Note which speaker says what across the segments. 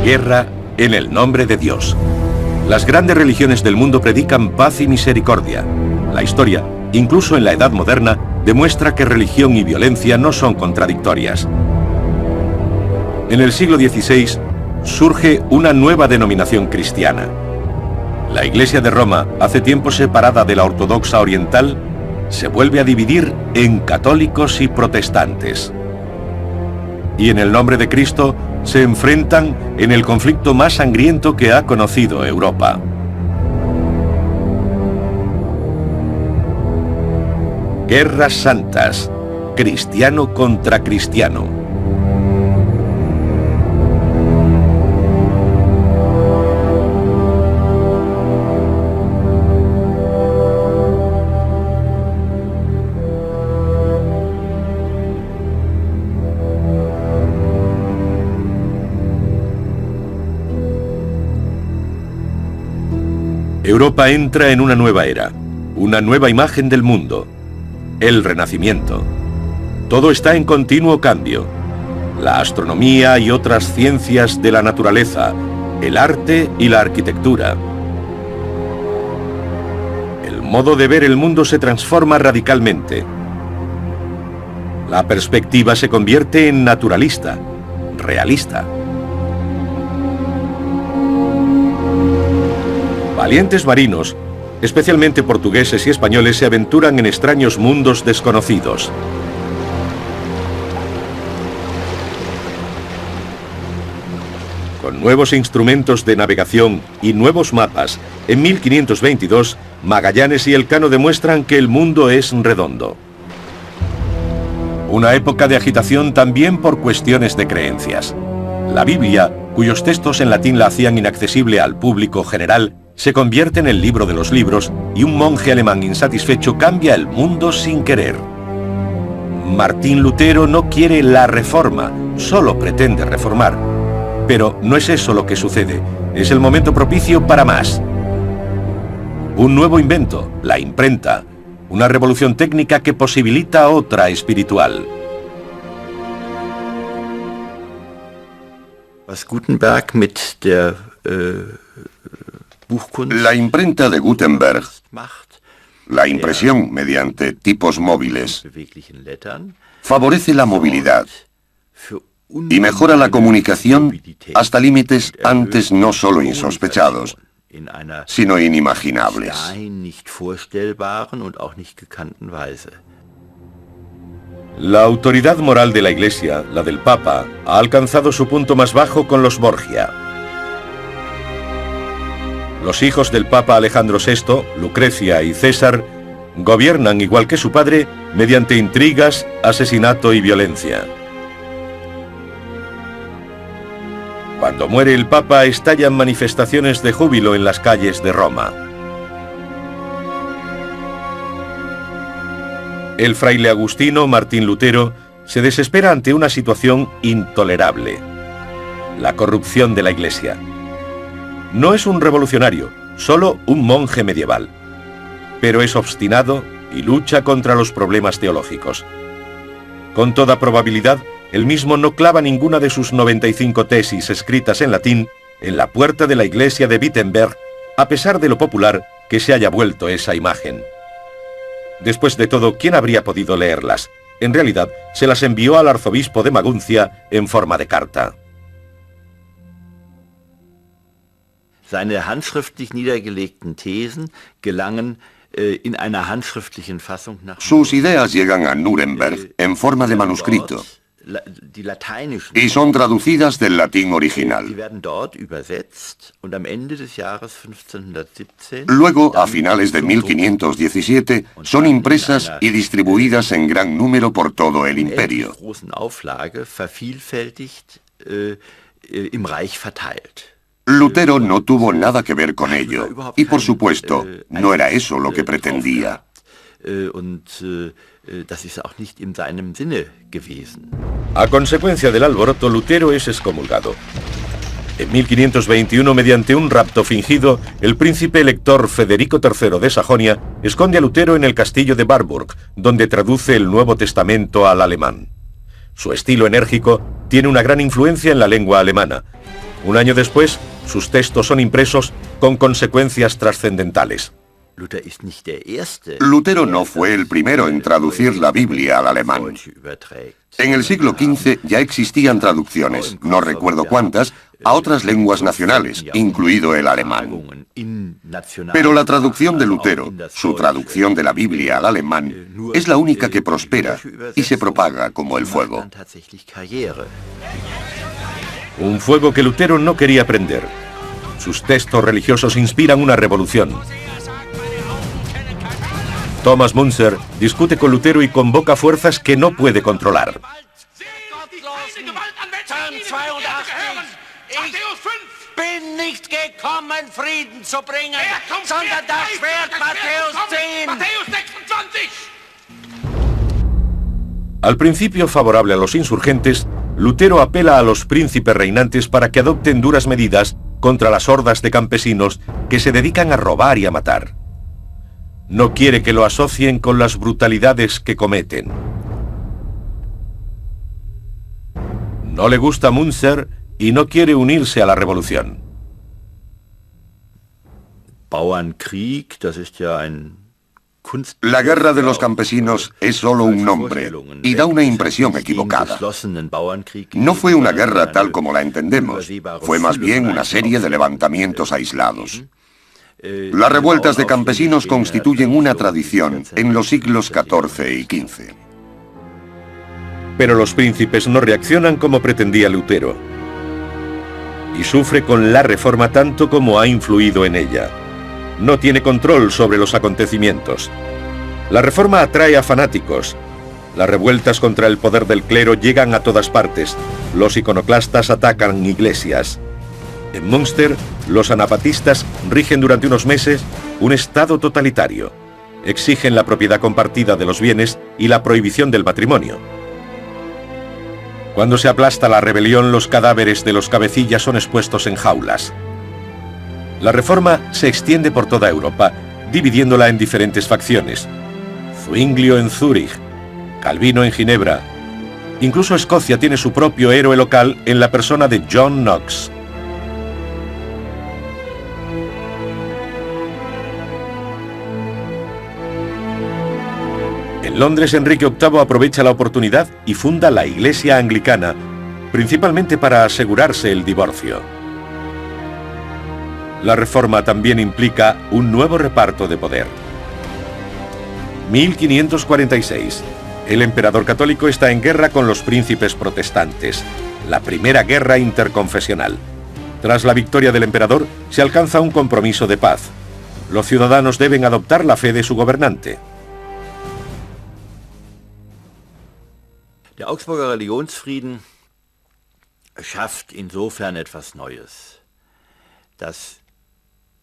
Speaker 1: Guerra en el nombre de Dios. Las grandes religiones del mundo predican paz y misericordia. La historia, incluso en la Edad Moderna, demuestra que religión y violencia no son contradictorias. En el siglo XVI surge una nueva denominación cristiana. La Iglesia de Roma, hace tiempo separada de la ortodoxa oriental, se vuelve a dividir en católicos y protestantes. Y en el nombre de Cristo se enfrentan en el conflicto más sangriento que ha conocido Europa. Guerras santas, cristiano contra cristiano. Europa entra en una nueva era, una nueva imagen del mundo, el Renacimiento. Todo está en continuo cambio. La astronomía y otras ciencias de la naturaleza, el arte y la arquitectura. El modo de ver el mundo se transforma radicalmente. La perspectiva se convierte en naturalista, realista. Valientes marinos, especialmente portugueses y españoles, se aventuran en extraños mundos desconocidos. Con nuevos instrumentos de navegación y nuevos mapas, en 1522, Magallanes y Elcano demuestran que el mundo es redondo. Una época de agitación también por cuestiones de creencias. La Biblia, cuyos textos en latín la hacían inaccesible al público general, se convierte en el libro de los libros y un monje alemán insatisfecho cambia el mundo sin querer. Martín Lutero no quiere la reforma, solo pretende reformar. Pero no es eso lo que sucede, es el momento propicio para más. Un nuevo invento, la imprenta, una revolución técnica que posibilita otra espiritual.
Speaker 2: Was Gutenberg mit der
Speaker 3: La imprenta de Gutenberg, la impresión mediante tipos móviles, favorece la movilidad y mejora la comunicación hasta límites antes no solo insospechados, sino inimaginables.
Speaker 1: La autoridad moral de la Iglesia, la del Papa, ha alcanzado su punto más bajo con los Borgia. Los hijos del Papa Alejandro VI, Lucrecia y César, gobiernan igual que su padre mediante intrigas, asesinato y violencia. Cuando muere el Papa, estallan manifestaciones de júbilo en las calles de Roma. El fraile agustino Martín Lutero se desespera ante una situación intolerable: la corrupción de la Iglesia. No es un revolucionario, solo un monje medieval, pero es obstinado y lucha contra los problemas teológicos. Con toda probabilidad, él mismo no clava ninguna de sus 95 tesis escritas en latín en la puerta de la iglesia de Wittenberg, a pesar de lo popular que se haya vuelto esa imagen. Después de todo, ¿quién habría podido leerlas? En realidad, se las envió al arzobispo de Maguncia en forma de carta.
Speaker 2: Seine handschriftlich niedergelegten Thesen gelangen in einer handschriftlichen Fassung nach...
Speaker 3: Sus ideas llegan a Nuremberg en forma de manuscrito y son traducidas del latín original. Luego, a finales de 1517, son impresas y distribuidas en gran número por todo el imperio. Lutero no tuvo nada que ver con ello, y por supuesto, no era eso lo que pretendía.
Speaker 1: A consecuencia del alboroto, Lutero es excomulgado. En 1521, mediante un rapto fingido, el príncipe elector Federico III de Sajonia esconde a Lutero en el castillo de Warburg, donde traduce el Nuevo Testamento al alemán. Su estilo enérgico tiene una gran influencia en la lengua alemana. Un año después, sus textos son impresos con consecuencias trascendentales.
Speaker 3: Lutero no fue el primero en traducir la Biblia al alemán. En el siglo XV ya existían traducciones, no recuerdo cuántas, a otras lenguas nacionales, incluido el alemán. Pero la traducción de Lutero, su traducción de la Biblia al alemán, es la única que prospera y se propaga como el fuego.
Speaker 1: Un fuego que Lutero no quería prender. Sus textos religiosos inspiran una revolución. Thomas Müntzer discute con Lutero y convoca fuerzas que no puede controlar. Al principio favorable a los insurgentes, Lutero apela a los príncipes reinantes para que adopten duras medidas contra las hordas de campesinos que se dedican a robar y a matar. No quiere que lo asocien con las brutalidades que cometen. No le gusta Müntzer y no quiere unirse a la revolución.
Speaker 3: La guerra de los campesinos es solo un nombre y da una impresión equivocada. No fue una guerra tal como la entendemos, fue más bien una serie de levantamientos aislados. Las revueltas de campesinos constituyen una tradición en los siglos XIV y XV.
Speaker 1: Pero los príncipes no reaccionan como pretendía Lutero. Y sufre con la Reforma tanto como ha influido en ella. No tiene control sobre los acontecimientos. La Reforma atrae a fanáticos. Las revueltas contra el poder del clero llegan a todas partes. Los iconoclastas atacan iglesias. En Münster, los anabatistas rigen durante unos meses un estado totalitario. Exigen la propiedad compartida de los bienes y la prohibición del matrimonio. Cuando se aplasta la rebelión, los cadáveres de los cabecillas son expuestos en jaulas. La Reforma se extiende por toda Europa, dividiéndola en diferentes facciones. Zwinglio en Zúrich, Calvino en Ginebra. Incluso Escocia tiene su propio héroe local en la persona de John Knox. En Londres, Enrique VIII aprovecha la oportunidad y funda la Iglesia Anglicana, principalmente para asegurarse el divorcio. La Reforma también implica un nuevo reparto de poder. 1546. El emperador católico está en guerra con los príncipes protestantes. La primera guerra interconfesional. Tras la victoria del emperador, se alcanza un compromiso de paz. Los ciudadanos deben adoptar la fe de su gobernante.
Speaker 2: Der Augsburger Religionsfrieden schafft insofern etwas Neues.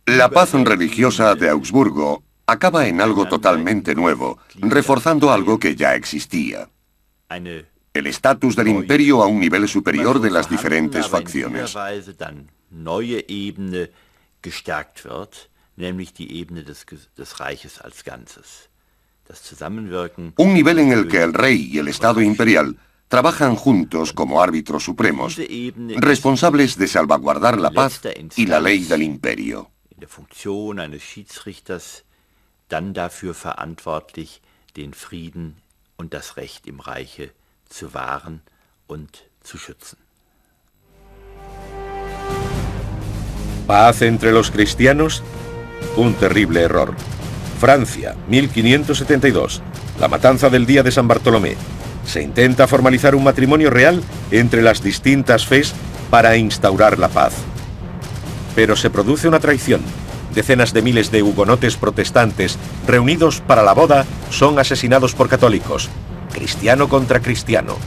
Speaker 3: La paz religiosa de Augsburgo acaba en algo totalmente nuevo, reforzando algo que ya existía. El estatus del imperio a un nivel superior de las diferentes facciones.
Speaker 2: Neue Ebene gestärkt wird, nämlich die Ebene des Reiches als Ganzes.
Speaker 3: Un nivel en el que el rey y el Estado imperial trabajan juntos como árbitros supremos, responsables de salvaguardar la paz y la ley del imperio.
Speaker 2: In der Funktion eines Schiedsrichters dann dafür verantwortlich, den Frieden und das Recht im Reiche zu wahren und zu schützen.
Speaker 1: ¿Paz entre los cristianos? Un terrible error. Francia, 1572. La matanza del día de San Bartolomé. Se intenta formalizar un matrimonio real entre las distintas fes para instaurar la paz. Pero se produce una traición. Decenas de miles de hugonotes protestantes reunidos para la boda son asesinados por católicos. Cristiano contra cristiano.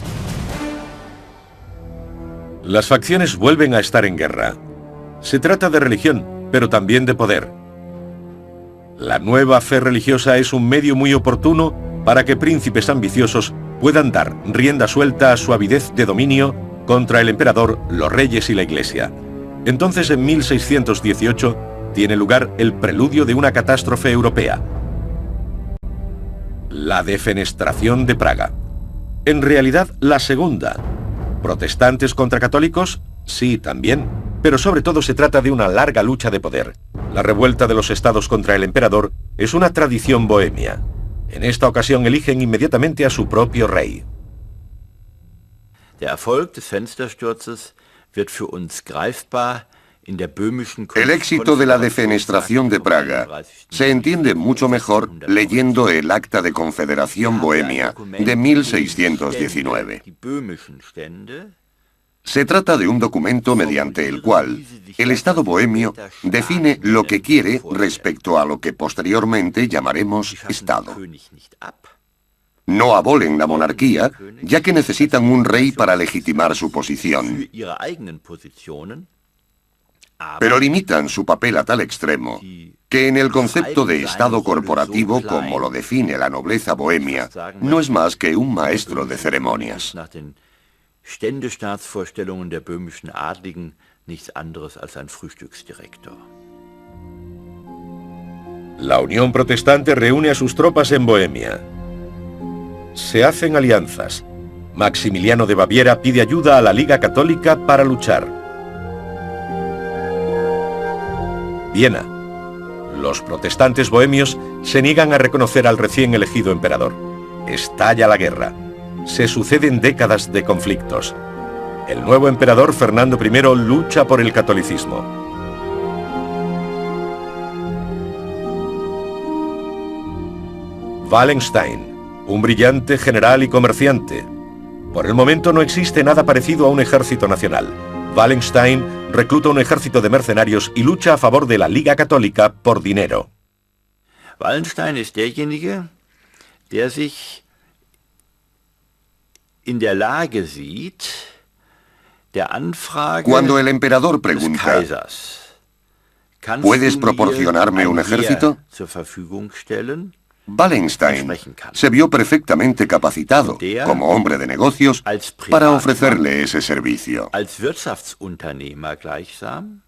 Speaker 1: Las facciones vuelven a estar en guerra. Se trata de religión, pero también de poder. La nueva fe religiosa es un medio muy oportuno para que príncipes ambiciosos puedan dar rienda suelta a su avidez de dominio contra el emperador, los reyes y la iglesia. Entonces, en 1618, tiene lugar el preludio de una catástrofe europea. La defenestración de Praga. En realidad, la segunda. ¿Protestantes contra católicos? Sí, también. pero sobre todo se trata de una larga lucha de poder. La revuelta de los estados contra el emperador es una tradición bohemia. En esta ocasión eligen inmediatamente a su propio rey.
Speaker 2: Der Erfolg des Fenstersturzes wird für uns greifbar.
Speaker 3: El éxito de la defenestración de Praga se entiende mucho mejor leyendo el Acta de Confederación Bohemia de 1619. Se trata de un documento mediante el cual el Estado bohemio define lo que quiere respecto a lo que posteriormente llamaremos Estado. No abolen la monarquía, ya que necesitan un rey para legitimar su posición. Pero limitan su papel a tal extremo que en el concepto de Estado corporativo, como lo define la nobleza bohemia, no es más que un maestro de ceremonias.
Speaker 1: La Unión Protestante reúne a sus tropas en Bohemia. Se hacen alianzas. Maximiliano de Baviera pide ayuda a la Liga Católica para luchar. Viena. Los protestantes bohemios se niegan a reconocer al recién elegido emperador. Estalla la guerra. Se suceden décadas de conflictos. El nuevo emperador Fernando I lucha por el catolicismo. Wallenstein, un brillante general y comerciante. Por el momento no existe nada parecido a un ejército nacional. Wallenstein recluta un ejército de mercenarios y lucha a favor de la Liga Católica por dinero.
Speaker 2: Wallenstein ist derjenige, der sich in der Lage sieht, der Anfrage
Speaker 3: Cuando el emperador pregunta, ¿puedes proporcionarme un ejército?
Speaker 2: zur Verfügung stellen?
Speaker 3: Wallenstein se vio perfectamente capacitado, como hombre de negocios, para ofrecerle ese servicio.
Speaker 2: Als Wirtschaftsunternehmer gleichsam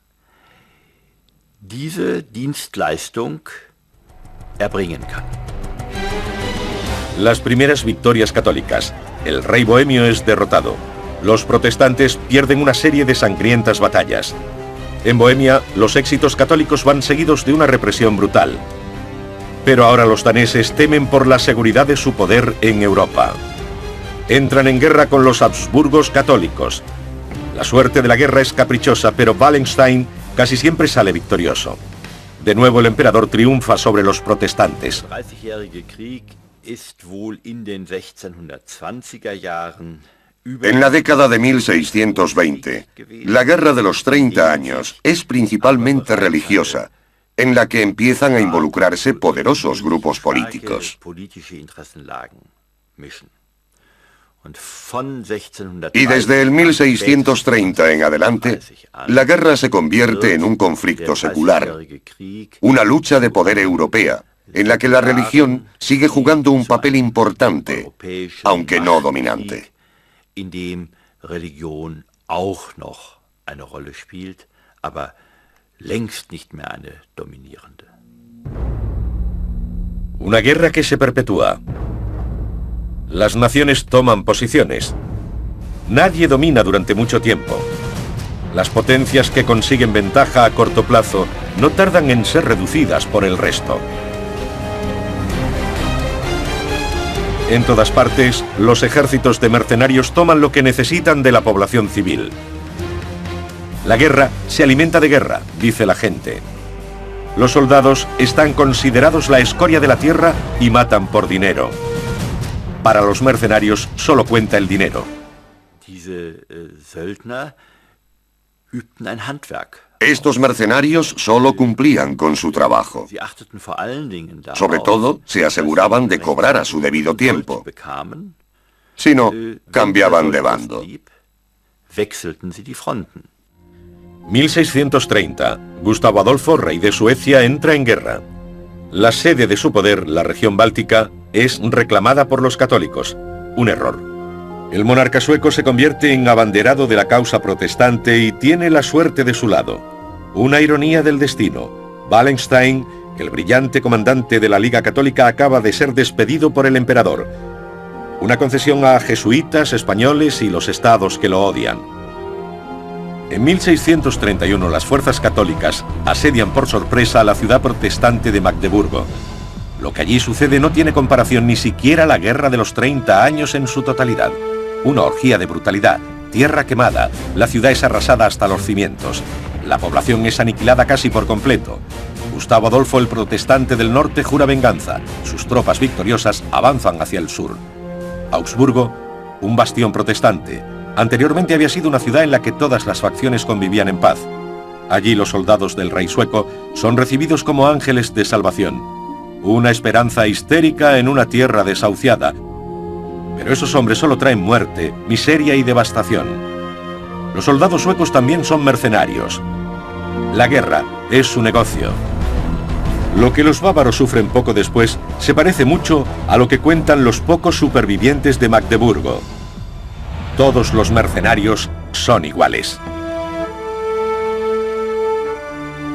Speaker 2: diese Dienstleistung erbringen kann.
Speaker 1: Las primeras victorias católicas. El rey bohemio es derrotado. Los protestantes pierden una serie de sangrientas batallas. En Bohemia, los éxitos católicos van seguidos de una represión brutal. Pero ahora los daneses temen por la seguridad de su poder en Europa. Entran en guerra con los Habsburgos católicos. La suerte de la guerra es caprichosa, pero Wallenstein casi siempre sale victorioso. De nuevo el emperador triunfa sobre los protestantes.
Speaker 2: Der 30-jährige Krieg ist wohl in den 1620er Jahren
Speaker 3: En la década de 1620, la Guerra de los 30 años es principalmente religiosa, en la que empiezan a involucrarse poderosos grupos políticos. Y desde el 1630 en adelante, la guerra se convierte en un conflicto secular, una lucha de poder europea, en la que la religión sigue jugando un papel importante, aunque no dominante.
Speaker 2: In dem Religion auch noch eine Rolle spielt, aber längst nicht mehr eine dominierende.
Speaker 1: Una guerra que se perpetúa. Las naciones toman posiciones. Nadie domina durante mucho tiempo. Las potencias que consiguen ventaja a corto plazo no tardan en ser reducidas por el resto. En todas partes, los ejércitos de mercenarios toman lo que necesitan de la población civil. La guerra se alimenta de guerra, dice la gente. Los soldados están considerados la escoria de la tierra y matan por dinero. Para los mercenarios solo cuenta el dinero.
Speaker 2: Diese Söldner übten ein Handwerk.
Speaker 3: Estos mercenarios solo cumplían con su trabajo.
Speaker 2: Sie achteten vor allen Dingen darauf,
Speaker 3: Sobre todo, se aseguraban de cobrar a su debido tiempo. Si no, cambiaban de bando.
Speaker 2: Wechselten sie die Fronten.
Speaker 1: 1630. Gustavo Adolfo, rey de Suecia, entra en guerra. La sede de su poder, la región báltica, es reclamada por los católicos. Un error. El monarca sueco se convierte en abanderado de la causa protestante y tiene la suerte de su lado. Una ironía del destino. Wallenstein, el brillante comandante de la Liga Católica, acaba de ser despedido por el emperador. Una concesión a jesuitas, españoles y los estados que lo odian. En 1631 las fuerzas católicas asedian por sorpresa a la ciudad protestante de Magdeburgo. Lo que allí sucede no tiene comparación ni siquiera a la Guerra de los 30 años en su totalidad. Una orgía de brutalidad, tierra quemada, la ciudad es arrasada hasta los cimientos. La población es aniquilada casi por completo. Gustavo Adolfo el Protestante del Norte jura venganza. Sus tropas victoriosas avanzan hacia el sur. Augsburgo, un bastión protestante. Anteriormente había sido una ciudad en la que todas las facciones convivían en paz. Allí los soldados del rey sueco son recibidos como ángeles de salvación. Una esperanza histérica en una tierra desahuciada. Pero esos hombres solo traen muerte, miseria y devastación. Los soldados suecos también son mercenarios. La guerra es su negocio. Lo que los bávaros sufren poco después se parece mucho a lo que cuentan los pocos supervivientes de Magdeburgo. Todos los mercenarios son iguales.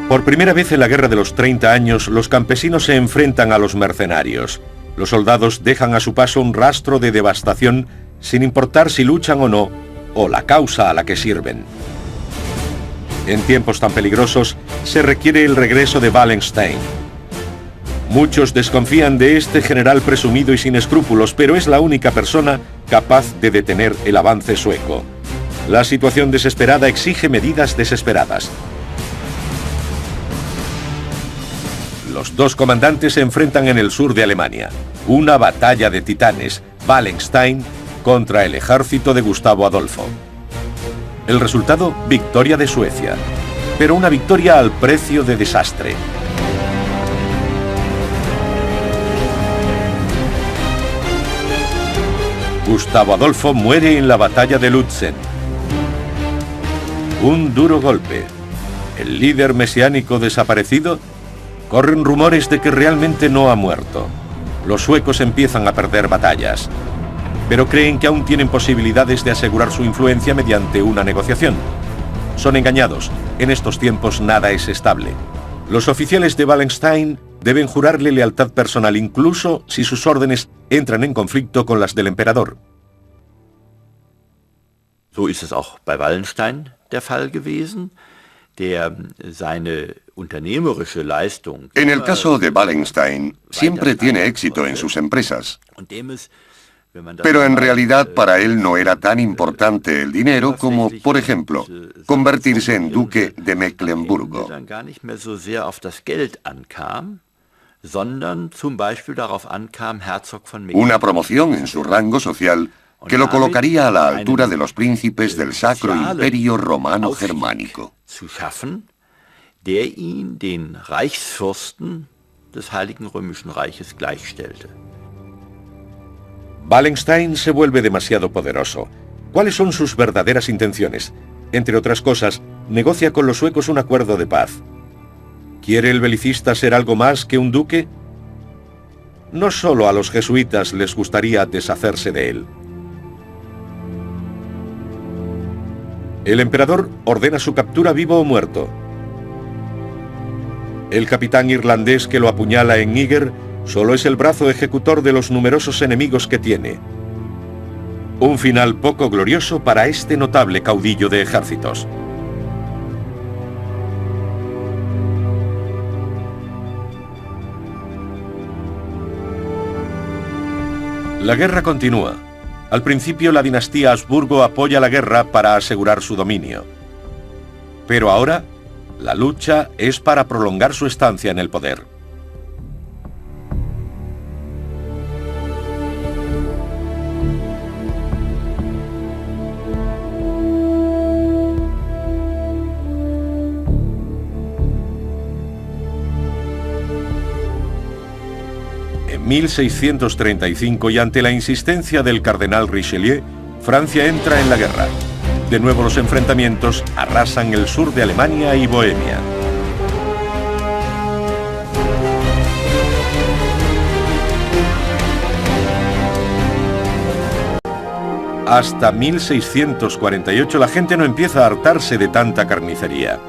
Speaker 1: Por primera vez en la Guerra de los 30 años, los campesinos se enfrentan a los mercenarios. Los soldados dejan a su paso un rastro de devastación sin importar si luchan o no, o la causa a la que sirven. En tiempos tan peligrosos, se requiere el regreso de Wallenstein. Muchos desconfían de este general presumido y sin escrúpulos, pero es la única persona capaz de detener el avance sueco. La situación desesperada exige medidas desesperadas. Los dos comandantes se enfrentan en el sur de Alemania. Una batalla de titanes, Wallenstein contra el ejército de Gustavo Adolfo. El resultado, victoria de Suecia, pero una victoria al precio de desastre. Gustavo Adolfo muere en la batalla de Lützen. Un duro golpe. ¿El líder mesiánico desaparecido? Corren rumores de que realmente no ha muerto. Los suecos empiezan a perder batallas, pero creen que aún tienen posibilidades de asegurar su influencia mediante una negociación. Son engañados. En estos tiempos nada es estable. Los oficiales de Wallenstein deben jurarle lealtad personal incluso si sus órdenes entran en conflicto con las del emperador.
Speaker 2: So ist es auch bei Wallenstein der Fall gewesen, der seine unternehmerische Leistung.
Speaker 3: En el caso de Wallenstein, siempre tiene éxito en sus empresas. Pero en realidad para él no era tan importante el dinero como, por ejemplo, convertirse en duque de Mecklemburgo. Una promoción en su rango social que lo colocaría a la altura de los príncipes del Sacro Imperio Romano Germánico.
Speaker 2: Der ihn den Reichsfürsten des Heiligen Römischen Reiches gleichstellte.
Speaker 1: Wallenstein se vuelve demasiado poderoso. ¿Cuáles son sus verdaderas intenciones? Entre otras cosas, negocia con los suecos un acuerdo de paz. ¿Quiere el belicista ser algo más que un duque? No solo a los jesuitas les gustaría deshacerse de él. El emperador ordena su captura vivo o muerto. El capitán irlandés que lo apuñala en Níger solo es el brazo ejecutor de los numerosos enemigos que tiene. Un final poco glorioso para este notable caudillo de ejércitos. La guerra continúa. Al principio la dinastía Habsburgo apoya la guerra para asegurar su dominio. Pero ahora, la lucha es para prolongar su estancia en el poder. En 1635, y ante la insistencia del cardenal Richelieu, Francia entra en la guerra. De nuevo los enfrentamientos arrasan el sur de Alemania y Bohemia. Hasta 1648 la gente no empieza a hartarse de tanta carnicería.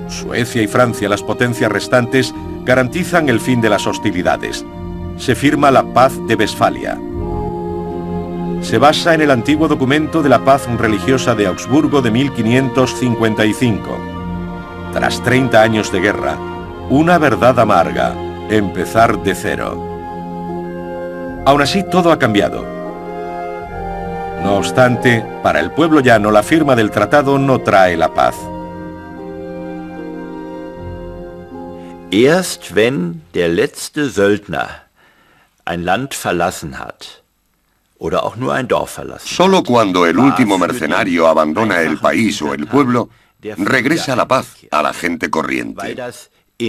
Speaker 1: Suecia y Francia, las potencias restantes, garantizan el fin de las hostilidades. Se firma la Paz de Westfalia. se basa en el antiguo documento de la paz religiosa de Augsburgo de 1555. Tras 30 años de guerra, una verdad amarga, empezar de cero. Aún así, todo ha cambiado. No obstante, para el pueblo llano, la firma del tratado no trae la paz.
Speaker 2: Erst wenn der letzte Söldner ein Land verlassen hat, oder auch nur ein Dorf verlassen.
Speaker 3: Solo cuando el último mercenario abandona el país o el pueblo, regresa la paz a la gente corriente. Y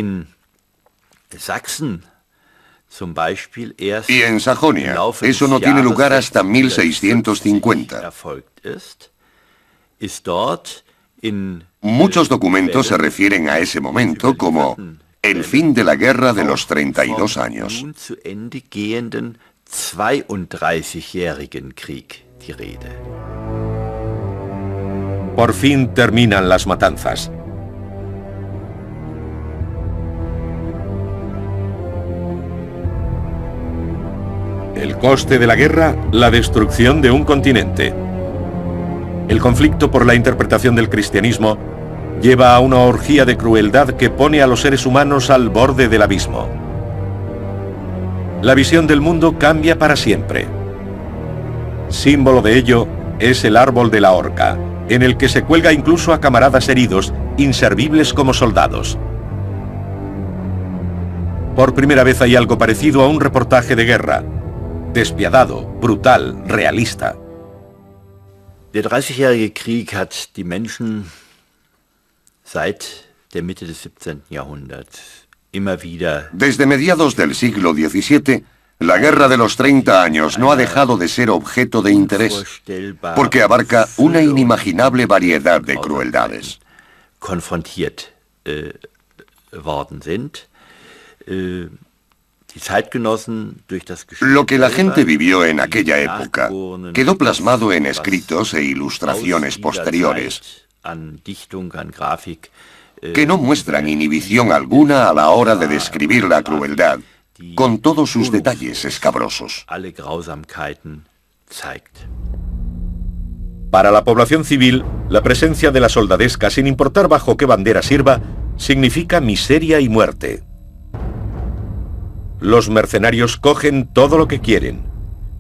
Speaker 3: en Sajonia, eso no tiene lugar hasta 1650. Muchos documentos se refieren a ese momento como el fin de la guerra de los 32 años.
Speaker 2: 32-jährigen Krieg die Rede.
Speaker 1: Por fin terminan las matanzas. El coste de la guerra, la destrucción de un continente. El conflicto por la interpretación del cristianismo lleva a una orgía de crueldad que pone a los seres humanos al borde del abismo. La visión del mundo cambia para siempre. Símbolo de ello es el árbol de la horca, en el que se cuelga incluso a camaradas heridos, inservibles como soldados. Por primera vez hay algo parecido a un reportaje de guerra. Despiadado, brutal, realista.
Speaker 2: Der 30-jährige Krieg hat die Menschen seit der Mitte des 17. Jahrhunderts immer wieder.
Speaker 3: Desde mediados del siglo XVII, la guerra de los 30 años no ha dejado de ser objeto de interés, porque abarca una inimaginable variedad de crueldades.
Speaker 2: Konfrontiert worden sind.
Speaker 3: Lo que la gente vivió en aquella época quedó plasmado en escritos e ilustraciones posteriores que no muestran inhibición alguna a la hora de describir la crueldad, con todos sus detalles escabrosos.
Speaker 1: Para la población civil, la presencia de la soldadesca, sin importar bajo qué bandera sirva, significa miseria y muerte. Los mercenarios cogen todo lo que quieren.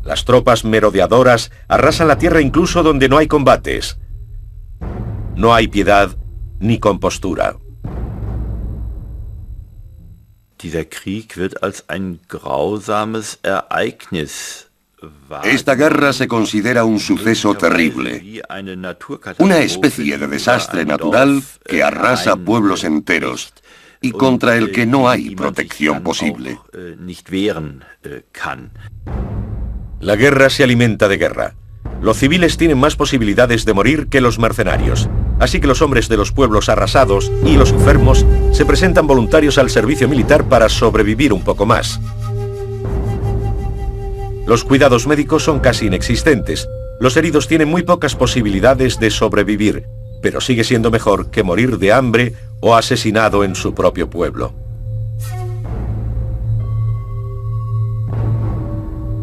Speaker 1: Las tropas merodeadoras arrasan la tierra incluso donde no hay combates. No hay piedad ni compostura.
Speaker 2: Dieser Krieg wird als ein grausames Ereignis wahrgenommen.
Speaker 3: Esta guerra se considera un suceso terrible, una especie de desastre natural que arrasa pueblos enteros y contra el que no hay protección posible.
Speaker 1: La guerra se alimenta de guerra. Los civiles tienen más posibilidades de morir que los mercenarios, así que los hombres de los pueblos arrasados y los enfermos se presentan voluntarios al servicio militar para sobrevivir un poco más. Los cuidados médicos son casi inexistentes. Los heridos tienen muy pocas posibilidades de sobrevivir, pero sigue siendo mejor que morir de hambre o asesinado en su propio pueblo.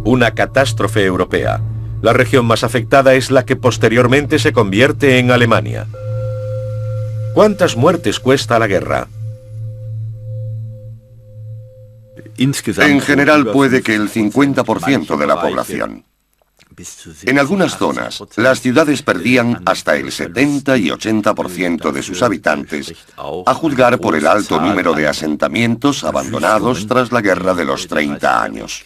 Speaker 1: Una catástrofe europea. La región más afectada es la que posteriormente se convierte en Alemania. ¿Cuántas muertes cuesta la guerra?
Speaker 3: En general puede que el 50% de la población. En algunas zonas, las ciudades perdían hasta el 70 y 80% de sus habitantes, a juzgar por el alto número de asentamientos abandonados tras la guerra de los 30 años.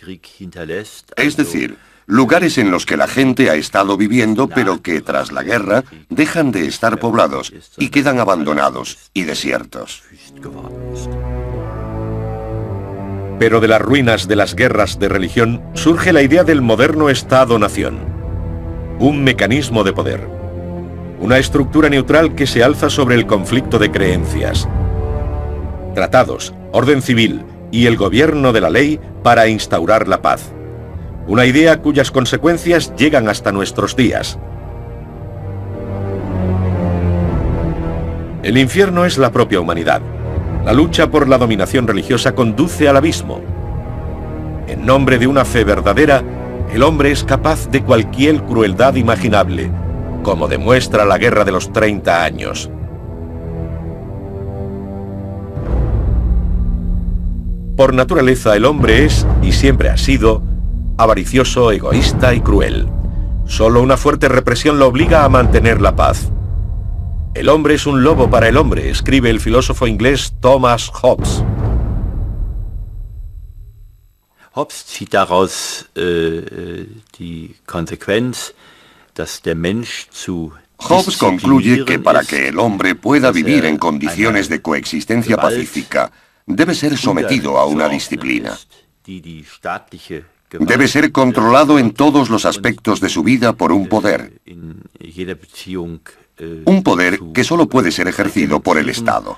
Speaker 3: Es decir, lugares en los que la gente ha estado viviendo, pero que tras la guerra dejan de estar poblados y quedan abandonados y desiertos.
Speaker 1: Pero de las ruinas de las guerras de religión surge la idea del moderno Estado-nación. Un mecanismo de poder. Una estructura neutral que se alza sobre el conflicto de creencias. Tratados, orden civil y el gobierno de la ley para instaurar la paz. Una idea cuyas consecuencias llegan hasta nuestros días. El infierno es la propia humanidad. La lucha por la dominación religiosa conduce al abismo. En nombre de una fe verdadera, El hombre es capaz de cualquier crueldad imaginable, como demuestra la Guerra de los 30 años. Por naturaleza, el hombre es, y siempre ha sido, avaricioso, egoísta y cruel. Solo una fuerte represión lo obliga a mantener la paz. El hombre es un lobo para el hombre, escribe el filósofo inglés Thomas Hobbes.
Speaker 2: Hobbes zieht daraus die Konsequenz, dass der Mensch zu
Speaker 3: Hobbes concluye que para que el hombre pueda vivir en condiciones de coexistencia pacífica, debe ser sometido a una disciplina. Debe ser controlado en todos los aspectos de su vida por un poder. Un poder que solo puede ser ejercido por el Estado.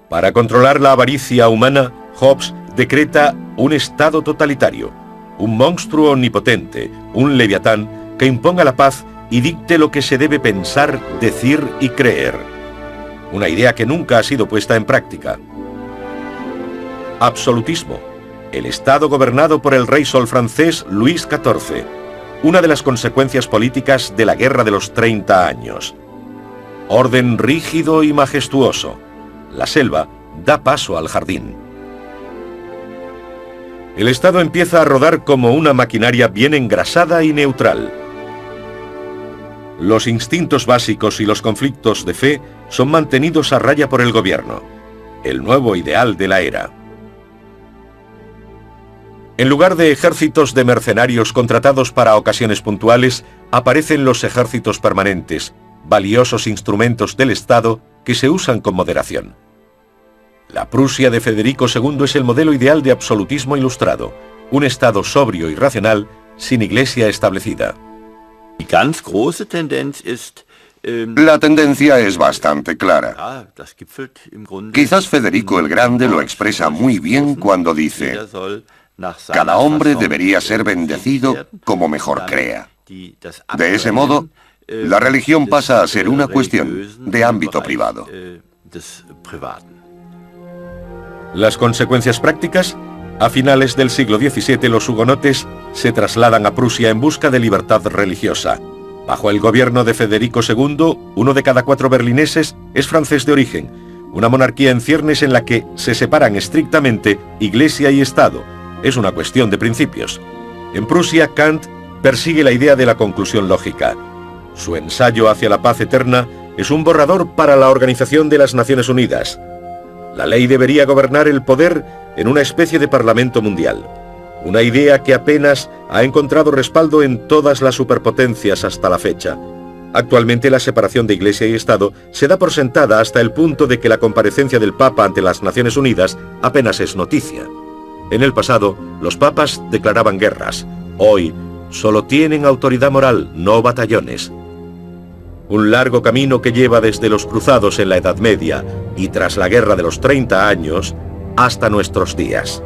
Speaker 1: Para controlar la avaricia humana, Hobbes decreta un Estado totalitario, un monstruo omnipotente, un leviatán que imponga la paz y dicte lo que se debe pensar, decir y creer. Una idea que nunca ha sido puesta en práctica. Absolutismo. El Estado gobernado por el rey sol francés Luis XIV. Una de las consecuencias políticas de la Guerra de los 30 años. Orden rígido y majestuoso. La selva da paso al jardín. El Estado empieza a rodar como una maquinaria bien engrasada y neutral. Los instintos básicos y los conflictos de fe son mantenidos a raya por el gobierno, el nuevo ideal de la era. En lugar de ejércitos de mercenarios contratados para ocasiones puntuales, aparecen los ejércitos permanentes, valiosos instrumentos del Estado que se usan con moderación. La Prusia de Federico II es el modelo ideal de absolutismo ilustrado, un Estado sobrio y racional sin iglesia establecida.
Speaker 3: La tendencia es bastante clara. Quizás Federico el Grande lo expresa muy bien cuando dice: cada hombre debería ser bendecido como mejor crea. De ese modo, la religión pasa a ser una cuestión de ámbito privado.
Speaker 1: Las consecuencias prácticas: a finales del siglo XVII los hugonotes se trasladan a Prusia en busca de libertad religiosa. Bajo el gobierno de Federico II, 1 de cada 4 berlineses es francés de origen, una monarquía en ciernes en la que se separan estrictamente Iglesia y Estado. Es una cuestión de principios. En Prusia, Kant persigue la idea de la conclusión lógica. Su ensayo hacia la paz eterna es un borrador para la Organización de las Naciones Unidas. La ley debería gobernar el poder en una especie de parlamento mundial. Una idea que apenas ha encontrado respaldo en todas las superpotencias hasta la fecha. Actualmente la separación de Iglesia y Estado se da por sentada hasta el punto de que la comparecencia del Papa ante las Naciones Unidas apenas es noticia. En el pasado, los papas declaraban guerras. Hoy, solo tienen autoridad moral, no batallones. Un largo camino que lleva desde los cruzados en la Edad Media y tras la Guerra de los 30 años hasta nuestros días.